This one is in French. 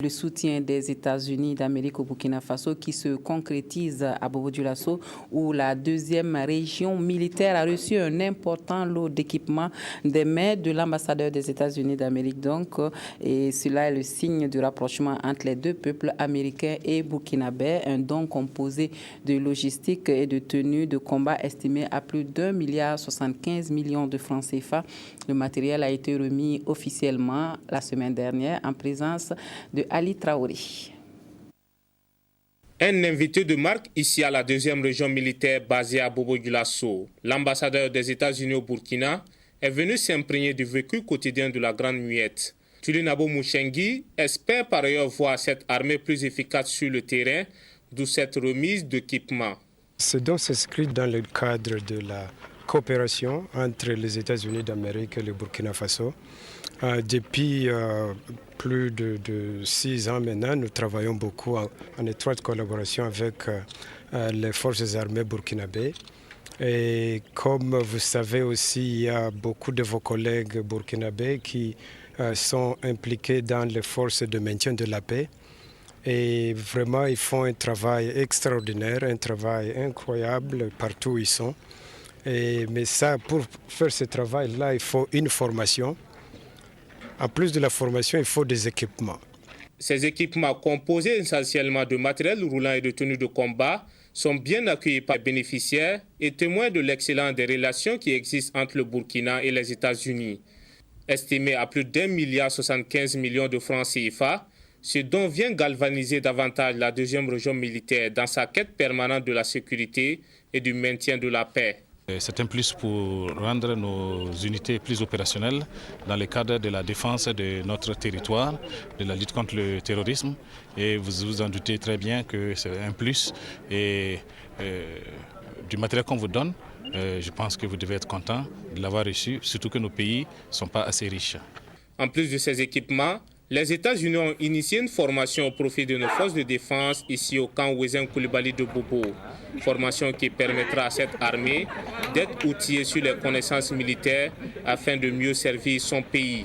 Le soutien des États-Unis d'Amérique au Burkina Faso qui se concrétise à Bobo-Dioulasso où la deuxième région militaire a reçu un important lot d'équipements des mains de l'ambassadeur des États-Unis d'Amérique. Et cela est le signe du rapprochement entre les deux peuples américains et burkinabais. Un don composé de logistique et de tenues de combat estimé à plus d'1,75 milliard de francs CFA. Le matériel a été remis officiellement la semaine dernière en présence de Ali Traoré. Un invité de marque ici à la deuxième région militaire basée à Bobo-Dioulasso. L'ambassadeur des États-Unis au Burkina est venu s'imprégner du vécu quotidien de la Grande Muette. Tulinabo Mouchengi espère par ailleurs voir cette armée plus efficace sur le terrain, d'où cette remise d'équipement. Ce don s'inscrit dans le cadre de la coopération entre les États-Unis d'Amérique et le Burkina Faso. Depuis plus de 6 ans maintenant, nous travaillons beaucoup en étroite collaboration avec les forces armées burkinabées. Et comme vous savez aussi, il y a beaucoup de vos collègues burkinabés qui sont impliqués dans les forces de maintien de la paix. Et vraiment, ils font un travail extraordinaire, un travail incroyable partout où ils sont. Mais ça, pour faire ce travail-là, il faut une formation. En plus de la formation, il faut des équipements. Ces équipements, composés essentiellement de matériel roulant et de tenues de combat, sont bien accueillis par les bénéficiaires et témoignent de l'excellence des relations qui existent entre le Burkina et les États-Unis. Estimé à plus d'1,75 milliard de francs CFA, ce don vient galvaniser davantage la deuxième région militaire dans sa quête permanente de la sécurité et du maintien de la paix. C'est un plus pour rendre nos unités plus opérationnelles dans le cadre de la défense de notre territoire, de la lutte contre le terrorisme. Et vous vous en doutez très bien que c'est un plus. Et du matériel qu'on vous donne, je pense que vous devez être content de l'avoir reçu, surtout que nos pays ne sont pas assez riches. En plus de ces équipements, les États-Unis ont initié une formation au profit de nos forces de défense ici au camp Ouézin Coulibaly de Bobo. Formation qui permettra à cette armée d'être outillée sur les connaissances militaires afin de mieux servir son pays.